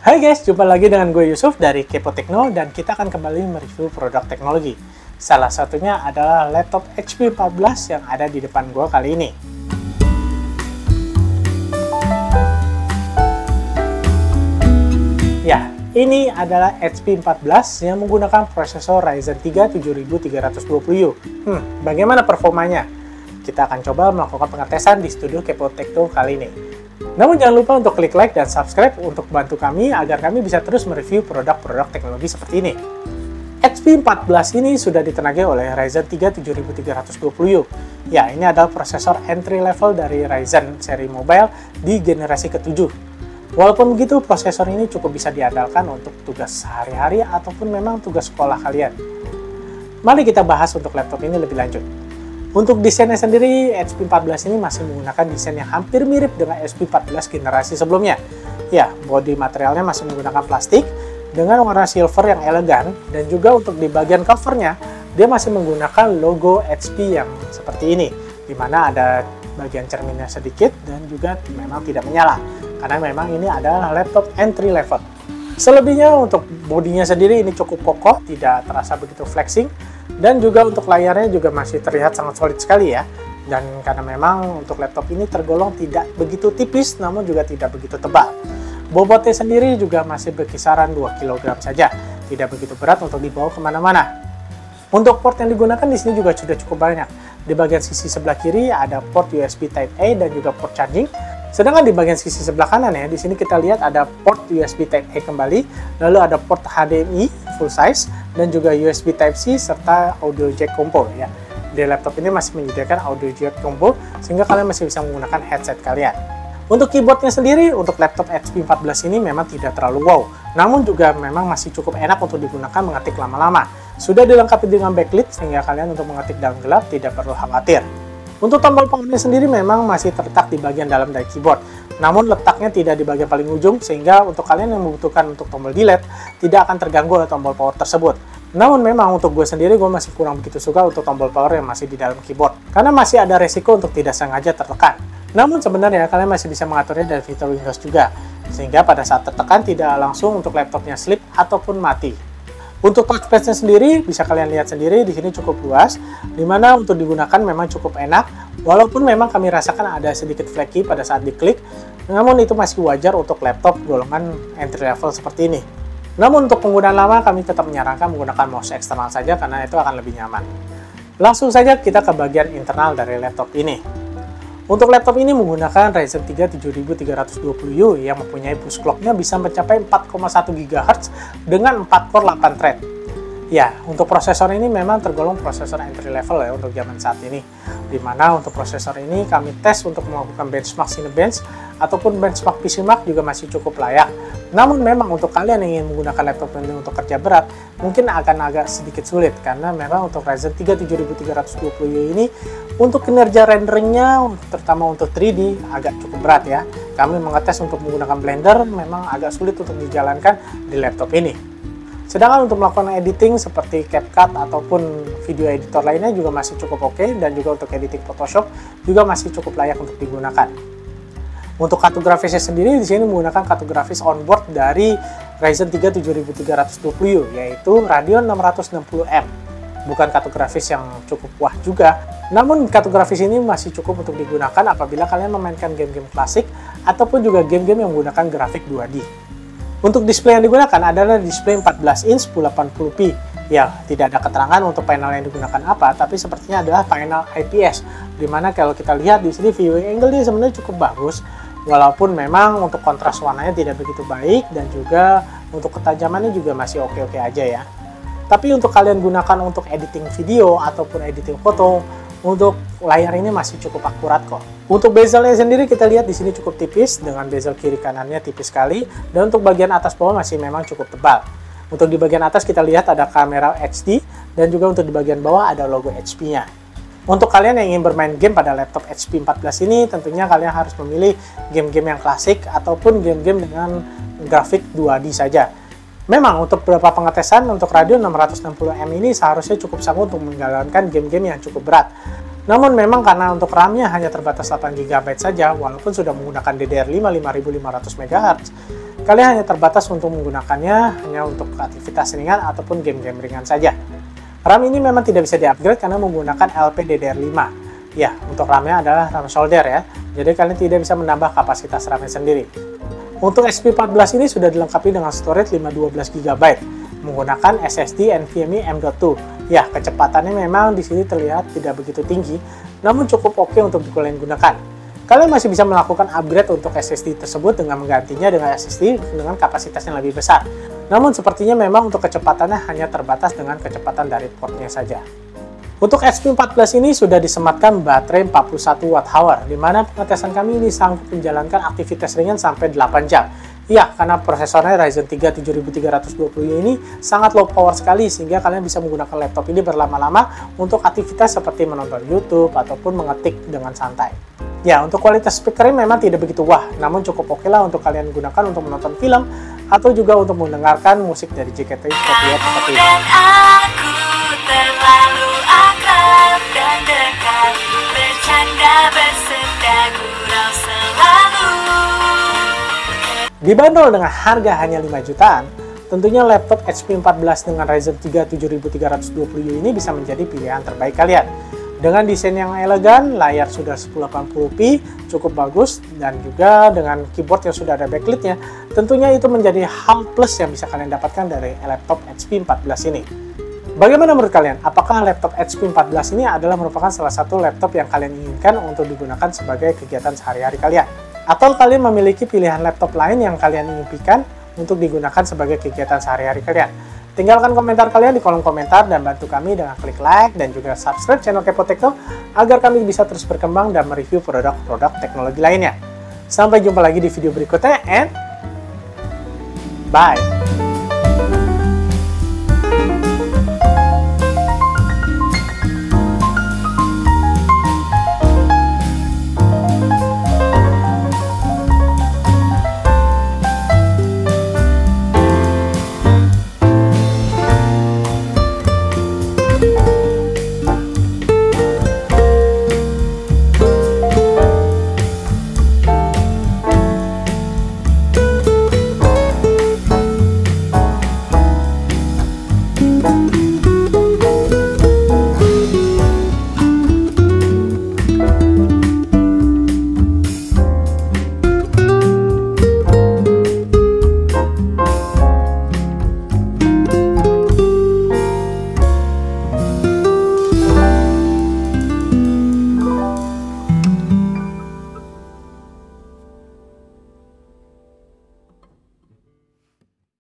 Hai guys, jumpa lagi dengan gue Yusuf dari Kepo Tekno dan kita akan kembali mereview produk teknologi. Salah satunya adalah laptop HP 14 yang ada di depan gue kali ini. Ya, ini adalah HP 14 yang menggunakan prosesor Ryzen 3 7320U. Bagaimana performanya? Kita akan coba melakukan pengetesan di studio Kepo Tekno kali ini. Namun jangan lupa untuk klik like dan subscribe untuk bantu kami agar kami bisa terus mereview produk-produk teknologi seperti ini. HP 14 ini sudah ditenagai oleh Ryzen 3 7320U. Ya, ini adalah prosesor entry level dari Ryzen seri mobile di generasi ke-7. Walaupun begitu, prosesor ini cukup bisa diandalkan untuk tugas sehari-hari ataupun memang tugas sekolah kalian. Mari kita bahas untuk laptop ini lebih lanjut. Untuk desainnya sendiri, HP 14 ini masih menggunakan desain yang hampir mirip dengan HP 14 generasi sebelumnya. Ya, bodi materialnya masih menggunakan plastik dengan warna silver yang elegan, dan juga untuk di bagian covernya, dia masih menggunakan logo HP yang seperti ini, di mana ada bagian cerminnya sedikit dan juga memang tidak menyala, karena memang ini adalah laptop entry level. Selebihnya untuk bodinya sendiri ini cukup kokoh, tidak terasa begitu flexing, dan juga untuk layarnya juga masih terlihat sangat solid sekali ya. Dan karena memang untuk laptop ini tergolong tidak begitu tipis namun juga tidak begitu tebal. Bobotnya sendiri juga masih berkisaran 2 kg saja, tidak begitu berat untuk dibawa kemana-mana. Untuk port yang digunakan di sini juga sudah cukup banyak. Di bagian sisi sebelah kiri ada port USB Type A dan juga port charging. Sedangkan di bagian sisi sebelah kanan ya, di sini kita lihat ada port USB Type A kembali, lalu ada port HDMI full size dan juga USB Type C serta audio jack combo ya. Di laptop ini masih menyediakan audio jack combo sehingga kalian masih bisa menggunakan headset kalian. Untuk keyboardnya sendiri, untuk laptop HP 14 ini memang tidak terlalu wow, namun juga memang masih cukup enak untuk digunakan mengetik lama-lama. Sudah dilengkapi dengan backlit sehingga kalian untuk mengetik dalam gelap tidak perlu khawatir. Untuk tombol powernya sendiri memang masih terletak di bagian dalam dari keyboard, namun letaknya tidak di bagian paling ujung sehingga untuk kalian yang membutuhkan untuk tombol delete tidak akan terganggu oleh tombol power tersebut. Namun memang untuk gue sendiri gue masih kurang begitu suka untuk tombol power yang masih di dalam keyboard, karena masih ada resiko untuk tidak sengaja tertekan. Namun sebenarnya kalian masih bisa mengaturnya dari fitur Windows juga, sehingga pada saat tertekan tidak langsung untuk laptopnya slip ataupun mati. Untuk touchpad-nya sendiri, bisa kalian lihat sendiri, di sini cukup luas, dimana untuk digunakan memang cukup enak, walaupun memang kami rasakan ada sedikit flaky pada saat diklik, namun itu masih wajar untuk laptop golongan entry level seperti ini. Namun untuk penggunaan lama, kami tetap menyarankan menggunakan mouse eksternal saja, karena itu akan lebih nyaman. Langsung saja kita ke bagian internal dari laptop ini. Untuk laptop ini menggunakan Ryzen 3 7320U yang mempunyai boost clock-nya bisa mencapai 4,1 GHz dengan 4 core 8 thread. Ya, untuk prosesor ini memang tergolong prosesor entry level ya untuk zaman saat ini. Dimana untuk prosesor ini kami tes untuk melakukan benchmark Cinebench ataupun benchmark PCmark juga masih cukup layak. Namun memang untuk kalian yang ingin menggunakan laptop ini untuk kerja berat, mungkin akan agak sedikit sulit karena memang untuk Ryzen 3 7320U ini untuk kinerja renderingnya, terutama untuk 3D, agak cukup berat ya. Kami mengetes untuk menggunakan Blender, memang agak sulit untuk dijalankan di laptop ini. Sedangkan untuk melakukan editing seperti CapCut ataupun video editor lainnya juga masih cukup oke, dan juga untuk editing Photoshop juga masih cukup layak untuk digunakan. Untuk kartu grafisnya sendiri di sini menggunakan kartu grafis onboard dari Ryzen 3 7320U yaitu Radeon 660M. Bukan kartu grafis yang cukup wah juga, namun kartu grafis ini masih cukup untuk digunakan apabila kalian memainkan game-game klasik ataupun juga game-game yang menggunakan grafik 2D. Untuk display yang digunakan adalah display 14 inch 1080p. Ya, tidak ada keterangan untuk panel yang digunakan apa, tapi sepertinya adalah panel IPS. Dimana kalau kita lihat di sini viewing angle dia sebenarnya cukup bagus, walaupun memang untuk kontras warnanya tidak begitu baik dan juga untuk ketajamannya juga masih oke-oke aja ya. Tapi untuk kalian gunakan untuk editing video ataupun editing foto, untuk layar ini masih cukup akurat kok. Untuk bezelnya sendiri kita lihat di sini cukup tipis dengan bezel kiri kanannya tipis sekali, dan untuk bagian atas bawah masih memang cukup tebal. Untuk di bagian atas kita lihat ada kamera HD dan juga untuk di bagian bawah ada logo HP-nya. Untuk kalian yang ingin bermain game pada laptop HP 14 ini, tentunya kalian harus memilih game-game yang klasik ataupun game-game dengan grafik 2D saja. Memang untuk beberapa pengetesan untuk Radeon 660M ini seharusnya cukup sanggup untuk menjalankan game-game yang cukup berat. Namun memang karena untuk RAM-nya hanya terbatas 8 GB saja, walaupun sudah menggunakan DDR5 5500 MHz, Kalian hanya terbatas untuk menggunakannya hanya untuk aktivitas ringan ataupun game-game ringan saja. RAM ini memang tidak bisa di-upgrade karena menggunakan LPDDR5. Ya, untuk RAM-nya adalah RAM solder ya, jadi kalian tidak bisa menambah kapasitas RAM-nya sendiri. Untuk XP14 ini sudah dilengkapi dengan storage 512 GB, menggunakan SSD NVMe M.2. Ya, kecepatannya memang di sini terlihat tidak begitu tinggi, namun cukup oke untuk kalian gunakan. Kalian masih bisa melakukan upgrade untuk SSD tersebut dengan menggantinya dengan SSD dengan kapasitas yang lebih besar. Namun sepertinya memang untuk kecepatannya hanya terbatas dengan kecepatan dari portnya saja. Untuk XP14 ini sudah disematkan baterai 41 Wh, di mana pengetesan kami ini sanggup menjalankan aktivitas ringan sampai 8 jam. Ya, karena prosesornya Ryzen 3 7320U ini sangat low power sekali, sehingga kalian bisa menggunakan laptop ini berlama-lama untuk aktivitas seperti menonton YouTube ataupun mengetik dengan santai. Ya, untuk kualitas speakernya memang tidak begitu wah, namun cukup oke lah untuk kalian gunakan untuk menonton film atau juga untuk mendengarkan musik dari JKT48 seperti ini. Terlalu akrab dan dekat, bercanda bersenda gurau selalu. Dibanderol dengan harga hanya 5 jutaan, tentunya laptop HP 14 dengan Ryzen 3 7320U ini bisa menjadi pilihan terbaik kalian. Dengan desain yang elegan, layar sudah 1080p, cukup bagus, dan juga dengan keyboard yang sudah ada backlit-nya, tentunya itu menjadi hal plus yang bisa kalian dapatkan dari laptop HP 14 ini. Bagaimana menurut kalian? Apakah laptop HP 14 ini adalah merupakan salah satu laptop yang kalian inginkan untuk digunakan sebagai kegiatan sehari-hari kalian? Atau kalian memiliki pilihan laptop lain yang kalian impikan untuk digunakan sebagai kegiatan sehari-hari kalian? Tinggalkan komentar kalian di kolom komentar dan bantu kami dengan klik like dan juga subscribe channel Kepo Tekno agar kami bisa terus berkembang dan mereview produk-produk teknologi lainnya. Sampai jumpa lagi di video berikutnya and bye!